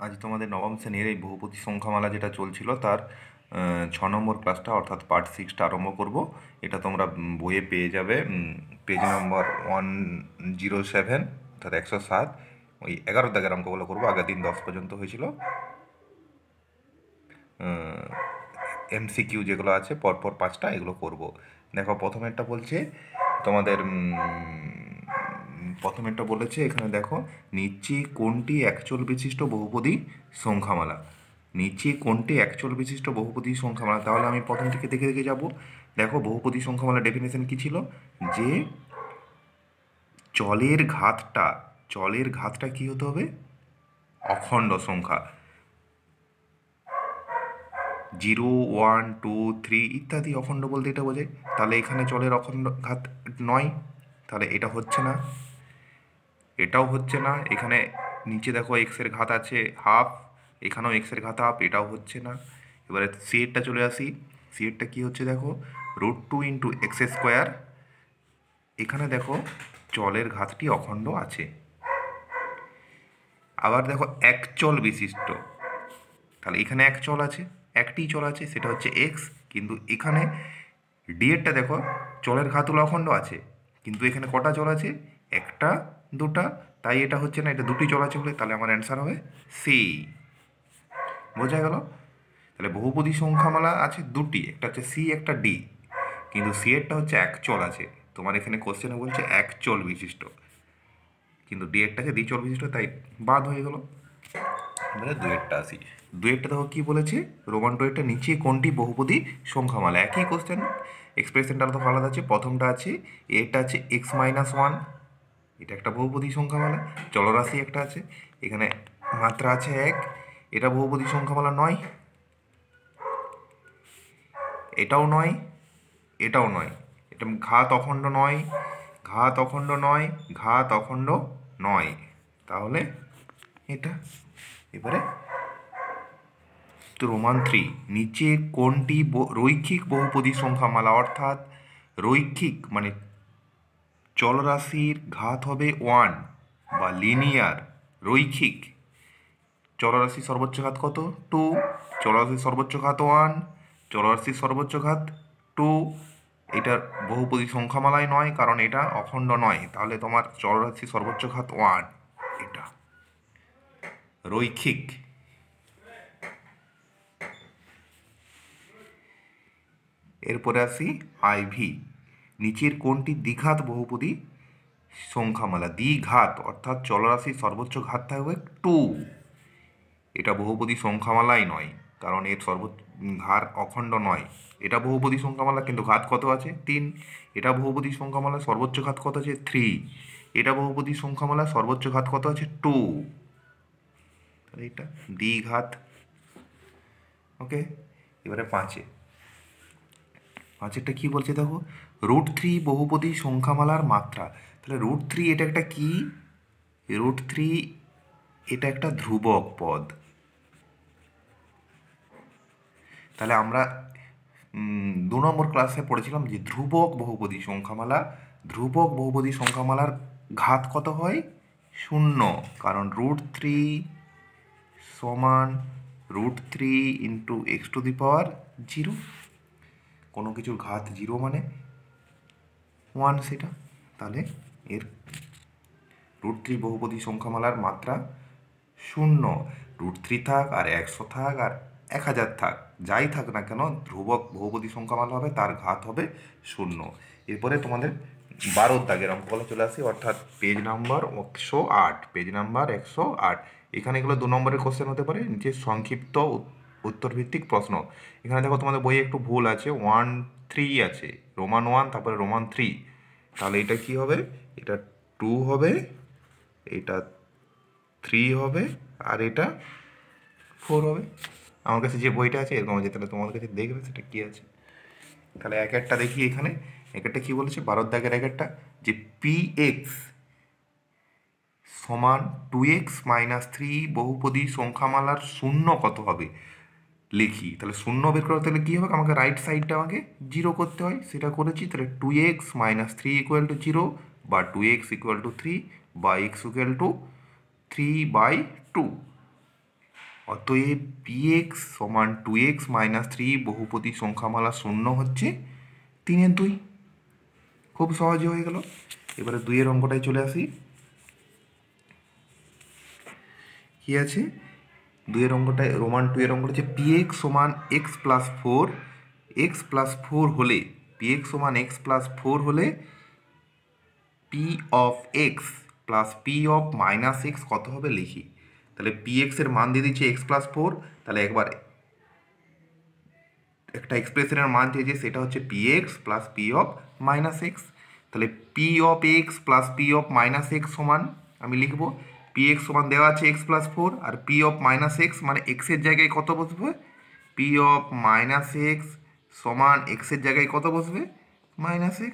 আজ তোমাদের নবম শ্রেণীর এই বহুপদী সংখ্যামালা যেটা চলছিল তার 6 নম্বর ক্লাসটা অর্থাৎ পার্ট 6টা আরম্ভ করব। এটা তোমরা বইয়ে পেয়ে যাবে পেজ নম্বর 107 অর্থাৎ 107। ওই 11 দাগের অঙ্কগুলো করবো। আগের দিন 10 পর্যন্ত হয়েছিল। এমসিকিউ যেগুলো আছে পরপর 5টা এগুলো করব। দেখো প্রথমেরটা বলছে তোমাদের প্রথমেরটা বলেছে এখানে দেখো, নিচে কোনটি একচল বিশিষ্ট বহুপদী সংখ্যামালা। নিচে কোনটি একচল বিশিষ্ট বহুপদী সংখ্যামালা, তাহলে আমি প্রথম থেকে দেখে দেখে যাব। দেখো বহুপদী সংখ্যামালা ডেফিনেশন কি ছিল, যে চলের ঘাতটা কি হতে হবে, অখণ্ড সংখ্যা। 0, 1, 2, 3 ইত্যাদি অখণ্ড বলতে এটা বোঝায়। তাহলে এখানে চলের অখণ্ড ঘাত নয়, তাহলে এটা হচ্ছে না, এটাও হচ্ছে না। এখানে নিচে দেখো এক্সের ঘাত আছে হাফ, এখানেও এক্সের ঘাত হাফ, এটাও হচ্ছে না। এবারে সি এরটা চলে আসি। সি এরটা কী হচ্ছে দেখো, √2 × x²। এখানে দেখো চলের ঘাতটি অখণ্ড আছে। আবার দেখো একচল বিশিষ্ট, তাহলে এখানে এক চল আছে, একটি চল আছে, সেটা হচ্ছে এক্স। কিন্তু এখানে ডি এরটা দেখো চলের ঘাতগুলো অখণ্ড আছে, কিন্তু এখানে কটা চল আছে, একটা দুটা, তাই এটা হচ্ছে না, এটা দুটি চল আছে বলে, তাহলে আমার অ্যান্সার হবে সি। বোঝা গেল? তাহলে বহুপদী সংখ্যামালা আছে দুটি, একটা হচ্ছে সি, একটা ডি, কিন্তু সি এরটা হচ্ছে এক চল আছে। তোমার এখানে কোশ্চেনে বলছে এক চল বিশিষ্ট, কিন্তু ডি এরটা আছে দ্বিচল বিশিষ্ট, তাই বাদ হয়ে গেল। এবারে দুয়েরটা আসি। দুয়েরটা দেখো কী বলেছে, রোমান দুয়েরটা নিচে কোনটি বহুপদী সংখ্যামালা। একই কোশ্চেন, এক্সপ্রেশনটা তো আলাদা আছে। প্রথমটা আছে, এটা আছে x-1, এটা একটা বহুপদী সংখ্যামালা। চলরাশি একটা আছে, এখানে মাত্রা আছে 1, এটা বহুপদী সংখ্যামালা নয়, এটাও নয়, এটাও নয়। এটা ঘাত অখণ্ড নয়, ঘাত অখণ্ড নয়, ঘাত অখণ্ড নয়, তাহলে এটা। এবারে রোমান 3, নিচে কোনটি রৈখিক বহুপদী সংখ্যামালা, অর্থাৎ রৈখিক মানে চলরাশির ঘাত হবে 1 বা লিনিয়ার রৈখিক। চলরাশির সর্বোচ্চ ঘাত কত, 2, চলরাশির সর্বোচ্চ ঘাত 1, চলরাশির সর্বোচ্চ ঘাত 2। এটা বহুপদী সংখ্যামালায় নয়, কারণ এটা অখণ্ড নয়, তাহলে তোমার চলরাশির সর্বোচ্চ ঘাত 1, এটা রৈখিক। এরপরে আসি আইভি, নিচের কোনটি দ্বিঘাত বহুপদী সংখ্যামালা। দ্বিঘাত অর্থাৎ চলরাশির সর্বোচ্চ ঘাত থাকবে 2, এটা বহুপদী সংখ্যামালাই নয়, কারণ এর ঘাত অখণ্ড নয়। এটা বহুপদী সংখ্যামালা, কিন্তু ঘাত কত আছে, 3। এটা বহুপদী সংখ্যামালা, সর্বোচ্চ ঘাত কত আছে, 3। এটা বহুপদী সংখ্যামালা, সর্বোচ্চ ঘাত কত আছে, 2। তাহলে এটা দ্বিঘাত। ওকে, এবারে পাঁচেরটা কি বলছে দেখো, √3 বহুপদী সংখ্যামালার মাত্রা। তাহলে √3 এটা একটা কি, √3 এটা একটা ধ্রুবক পদ। তাহলে আমরা 2 নম্বর ক্লাসে পড়েছিলাম যে ধ্রুবক বহুপদী সংখ্যামালার ঘাত কত হয়, 0, কারণ √3 সমান √3 × x⁻0। কোনো কিছুর ঘাত 0 মানে 1 সেটা, তাহলে এর √3 বহুপদী সংখ্যামালার মাত্রা 0। √3 থাক আর 100 থাক আর 1000 থাক, যাই থাক না কেন, ধ্রুবক বহুপদী সংখ্যামালা হবে, তার ঘাত হবে 0। এরপরে তোমাদের 12 দাগের অঙ্কগুলো চলে আসি, অর্থাৎ পেজ নাম্বার 108। পেজ নাম্বার 108, এখানে এগুলো 2 নম্বরের কোশ্চেন হতে পারে, নিচে সংক্ষিপ্ত উত্তরভিত্তিক প্রশ্ন। এখানে দেখো তোমাদের বইয়ে একটু ভুল আছে, 1, 3 আছে, রোমান 1 তারপরে রোমান 3। তাহলে এটা কি হবে, এটা 2 হবে, এটা 3 হবে, আর এটা 4 হবে। আমার কাছে যে বইটা আছে এরকম আছে, তাহলে তোমাদের কাছে দেখবে সেটা কী আছে। তাহলে এক একটা দেখি, এখানে এক একটা কী বলেছে, 12 দাগের এক একটা, যে px সমান 2x - 3 বহুপদী সংখ্যামালার শূন্য কত হবে লিখি। তাহলে শূন্য বের করতে হলে কী হবে, আমাকে রাইট সাইডটা আমাকে 0 করতে হয়, সেটা করেছি। তাহলে 2x - 3 = 0, বা 2x = 3, বা x = 3/2। অতএব px সমান 2x মাইনাস 3 বহুপদী সংখ্যামালা শূন্য হচ্ছে 3/2। খুব সহজে হয়ে গেল। এবারে 2 এর অঙ্কটায় চলে আসি। কি আছে 2 এর অঙ্কটায়, রোমান 2 এর অঙ্কটা হচ্ছে px সমান x প্লাস 4, x প্লাস 4 হলে px সমান x প্লাস 4 হলে p of x plus p of minus x কত হবে লিখি। তাহলে px এর মান দিয়ে দিচ্ছে x প্লাস 4, তাহলে একবার একটা এক্সপ্রেশনের মান দিয়েছে সেটা হচ্ছে px plus p of minus x। তাহলে p of x plus p of minus x সমান আমি লিখবো px সমান দেওয়া আছে x প্লাস 4, আর p অফ মাইনাস x মানে x এর জায়গায় কত বসবে, p অফ মাইনাস x সমান x এর জায়গায় কত বসবে, মাইনাস x।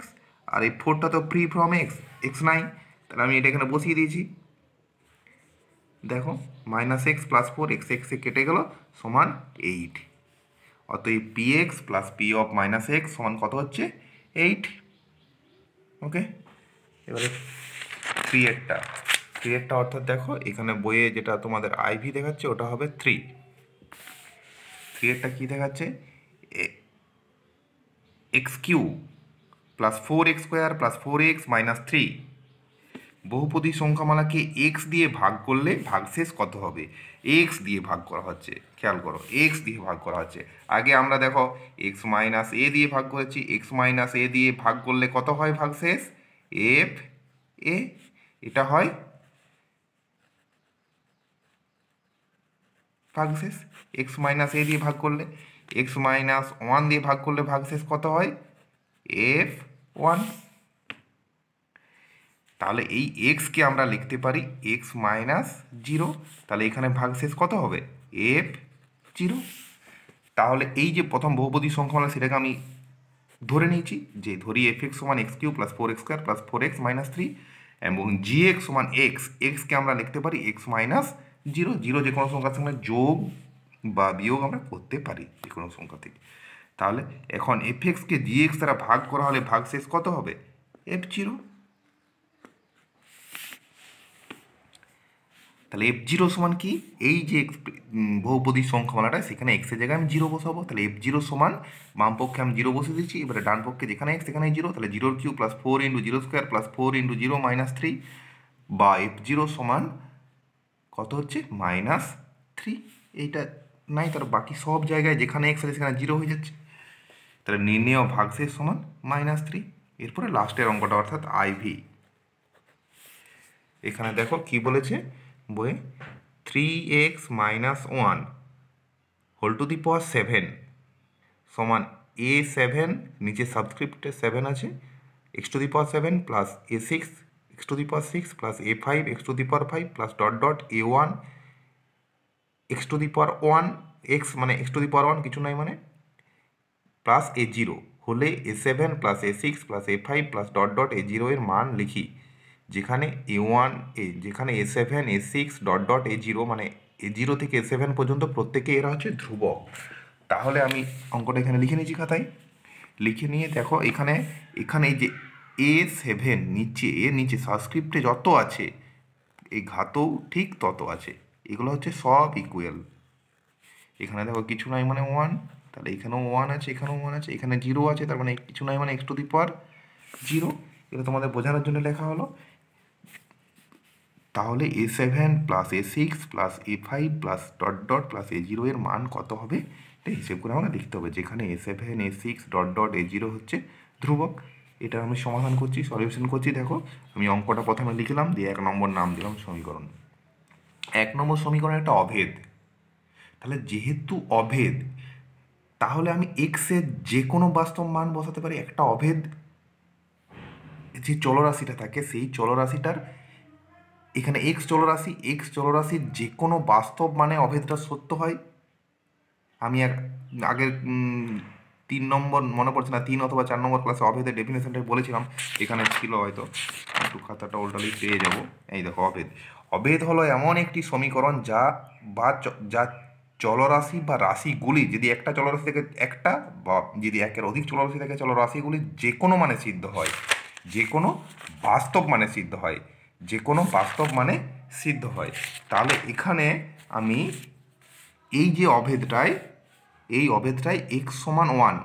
আর এই 4টা তো ফ্রি ফ্রম x নাই, তাহলে আমি এটা এখানে বসিয়ে দিয়েছি। দেখো মাইনাস x প্লাস 4 x এ কেটে গেল সমান 8। অতএব px plus p of minus x সমান কত হচ্ছে 8। ওকে, এবারে 3 অর্থাৎ দেখো এখানে বইয়ে যেটা তোমাদের আইভি দেখাচ্ছে ওটা হবে 3 কি দেখাচ্ছে, x cube plus 4x square plus 4x minus 3 বহুপদী সংখ্যামালাকে x দিয়ে ভাগ করলে ভাগশেষ কত হবে। x দিয়ে ভাগ করা হচ্ছে, খেয়াল করো x দিয়ে ভাগ করা হচ্ছে। আগে আমরা দেখো x মাইনাস a দিয়ে ভাগ করেছি, x মাইনাস a দিয়ে ভাগ করলে কত হয় ভাগশেষ, f a, এটা হয় ভাগশেষ। x মাইনাস a দিয়ে ভাগ করলে, x মাইনাস 1 দিয়ে ভাগ করলে ভাগশেষ কত হয়, f 1। তাহলে এই x কে আমরা লিখতে পারি x মাইনাস 0, তাহলে এখানে ভাগশেষ কত হবে, f 0। তাহলে এই যে প্রথম বহুপদী সংখ্যামালা সেটাকে আমি ধরে নিয়েছি, যে ধরি fx সমান x cube plus 4x square plus 4x minus 3 এবং gx সমান x কে আমরা লিখতে পারি x মাইনাস 0 যে কোনো সংখ্যার সঙ্গে যোগ বা বিয়োগ আমরা করতে পারি যে কোনো সংখ্যা থেকে। তাহলে এখন fx কে gx দ্বারা ভাগ করা হলে ভাগশেষ কত হবে, f0। তাহলে f0 সমান কি, এই যে বহুপদী সংখ্যামালাটা সেখানে x এর জায়গায় আমি 0 বসাবো, তাহলে f0 সমান বাম পক্ষে আমি 0 বসে দিচ্ছি, এবারে ডান পক্ষে যেখানে x সেখানে 0, তাহলে 0 cube plus 4 into 0 square plus 4 into 0 minus 3 বা f0 সমান কত হচ্ছে মাইনাস 3। এইটা নাই, তার বাকি সব জায়গায় যেখানে x আছে সেখানে 0 হয়ে যাচ্ছে। তাহলে নির্ণেয় ভাগশেষ সমান মাইনাস 3। এরপরে লাস্টের অঙ্কটা অর্থাৎ আইভি। এখানে দেখো কি বলেছে বইয়ে, 3x minus 1 whole to the power 7 সমান a7, নিচে সাবস্ক্রিপ্টে 7 আছে, x to the power 7 plus a6 x to the power 6 plus a5 x to the power 5 plus dot dot a1 x to the power 1 x মানে x to the power 1 কিছু নাই মানে plus a0 হলে a7 plus a6 plus a5 plus dot dot a0 এর মান লিখি। যেখানে a1 যেখানে a7 a6 dot dot a0 মানে a0 থেকে a7 পর্যন্ত প্রত্যেকে এরা হচ্ছে ধ্রুবক। তাহলে আমি অঙ্কটা এখানে লিখে নিয়েছি খাতায়। লিখে নিয়ে দেখো এখানে এই যে a7 নিচে সাবস্ক্রিপ্টে যত আছে এই ঘাতও ঠিক তত আছে, এগুলো হচ্ছে সব ইকুয়াল। এখানে দেখো কিছু নাই মানে 1, তাহলে এখানেও 1 আছে, এখানেও 1 আছে, এখানে 0 আছে, তার মানে কিছু নাই মানে x টু দি পাওয়ার 0। এটা তোমাদের বোঝানোর জন্য লেখা হলো। তাহলে a7 plus a6 plus a5 plus dot dot plus a0 এর মান কত হবে এটা হিসেব করে আমরা লিখতে হবে, যেখানে a7 a6 dot dot a0 হচ্ছে ধ্রুবক। এটা আমি সমাধান করছি, সলিউশন করছি। দেখো আমি অঙ্কটা প্রথমে লিখলাম, দিয়ে 1 নম্বর নাম দিলাম সমীকরণ। 1 নম্বর সমীকরণ একটা অভেদ, তাহলে যেহেতু অভেদ তাহলে আমি x এর যে কোনো বাস্তব মান বসাতে পারি। একটা অভেদ যে চলরাশিটা থাকে সেই চলরাশিটার এখানে x চলরাশির যে কোনো বাস্তব মানে অভেদটা সত্য হয়। আমি আগের 3 নম্বর মনে পড়ছে না, 3 অথবা 4 নম্বর ক্লাসে অভেদের ডেফিনেশনটাই বলেছিলাম, এখানে ছিল হয়তো, একটু খাতাটা উল্টালেই পেয়ে যাব। এই দেখো অভেদ হলো এমন একটি সমীকরণ যা চলরাশি বা রাশিগুলি যদি একটা চলরাশি থেকে একটা বা যদি একের অধিক চলরাশি থেকে চলরাশিগুলি যে কোনো মানে সিদ্ধ হয়, যে কোনো বাস্তব মানে সিদ্ধ হয়, যে কোনো বাস্তব মানে সিদ্ধ হয়। তাহলে এখানে আমি এই যে অভেদটায় এক্স সমান 1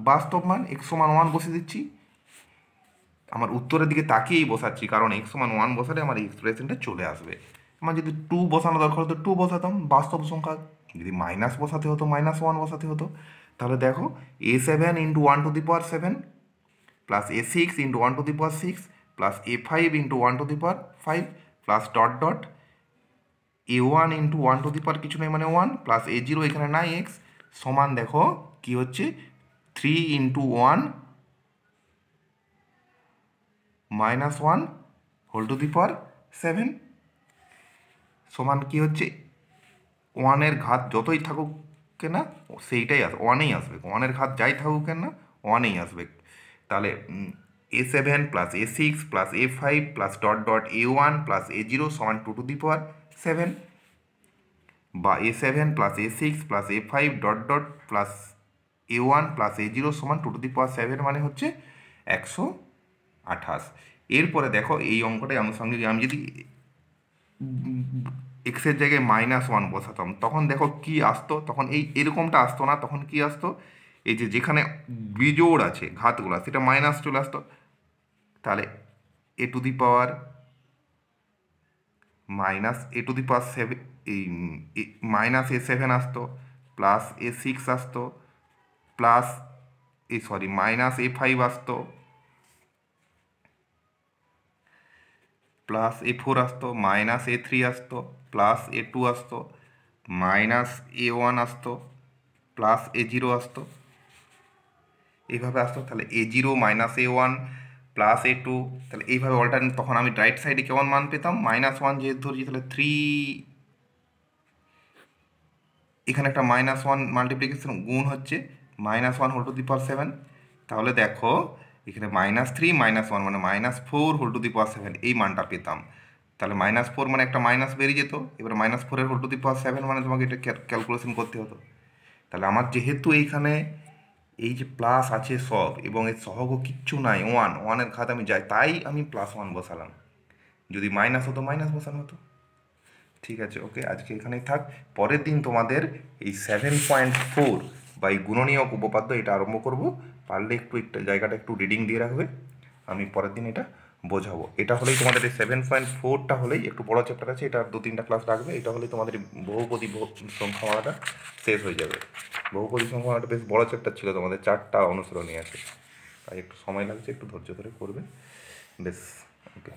বাস্তব মান এক্স সমান 1 বসে দিচ্ছি। আমার উত্তরের দিকে তাকিয়েই বসাচ্ছি, কারণ এক্স সমান 1 বসালে আমার এক্সপ্রেশনটা চলে আসবে। আমার যদি 2 বসানো দরকার হতো 2 বসাতাম, বাস্তব সংখ্যা। যদি মাইনাস বসাতে হতো -1 বসাতে হতো। তাহলে দেখো A7 into 1 to the power 7 plus A6 into 1 to the power 6 plus A5 into 1 to the power 5 plus dot dot A1 into 1 to the power কিছু নেই মানে 1 প্লাস A0 এখানে নাই এক্স সমান দেখো কি হচ্ছে 3 into 1 -1 whole to the power 7 সমান কি হচ্ছে 1-এর ঘাত যতই থাকুক কেনা সেইটাই আসবে, 1-এই আসবে। 1-এর ঘাত যাই থাকুক কেন 1-এই আসবে। তাহলে A7 plus A6 plus A5 plus dot dot A1 plus A0 সমান 2 টু দি পাওয়ার 7 বা A7 plus A6 plus A5 dot dot plus A1 plus A0 সমান 2 টু দি পাওয়ার 7 মানে হচ্ছে 128। এরপরে দেখো এই অঙ্কটাই আনুষঙ্গিক। আমি যদি এক্সের জায়গায় -1 বসাতাম তখন দেখো কি আসতো, তখন এরকমটা আসতো না, তখন কি আসতো এই যে যেখানে বিজোড় আছে ঘাতগুলো সেটা মাইনাস চলে আসতো। তাহলে a টু দি পাওয়ার -7 এই -A7 আসতো প্লাস A6 আসতো প্লাস -A5 আসতো প্লাস A4 আসতো -A3 আসতো প্লাস A2 আসতো -A1 আসতো প্লাস A0 আসতো, এইভাবে আসতো। তাহলে A0 -A1 প্লাস A2, তাহলে এইভাবে অল্টারনেট। তখন আমি রাইট সাইডে কেমন মান পেতাম -1 যেহেতু ধরছি, তাহলে 3 এখানে একটা -1 মাল্টিপ্লিকেশন গুণ হচ্ছে -1 হোল টু দি পাওয়ার 7। তাহলে দেখো এখানে -3 -1 মানে -4 হোল টু দি পাওয়ার 7 এই মানটা পেতাম। তাহলে -4 মানে একটা মাইনাস বেরিয়ে যেত। এবার -4 হোল টু দি পাওয়ার 7 মানে তোমাকে এটা ক্যালকুলেশন করতে হতো। তাহলে আমার যেহেতু এইখানে এই যে প্লাস আছে সব এবং এর সহগও কিচ্ছু নাই, 1-এর ঘাত আমি যাই, তাই আমি +1 বসালাম। যদি মাইনাস হতো মাইনাস বসানো হতো। ঠিক আছে, ওকে, আজকে এখানেই থাক। পরের দিন তোমাদের এই 7.4 বা এই গুণনীয়ক উপপাদ্য এটা আরম্ভ করব। পারলে একটু জায়গাটা একটু রিডিং দিয়ে রাখবে, আমি পরের দিন এটা বোঝাবো। এটা হলেই তোমাদের এই 7.4টা হলেই একটু বড় চ্যাপ্টার আছে, এটা 2-3টা ক্লাস রাখবে। এটা হলেই তোমাদের বহুপদী সংখ্যামালাটা শেষ হয়ে যাবে। বহুপদী সংখ্যামালাটা বেশ বড় চ্যাপ্টার ছিল, তোমাদের 4টা অনুসরণী আছে, তাই একটু সময় লাগছে, একটু ধৈর্য ধরে করবে। বেশ, ওকে।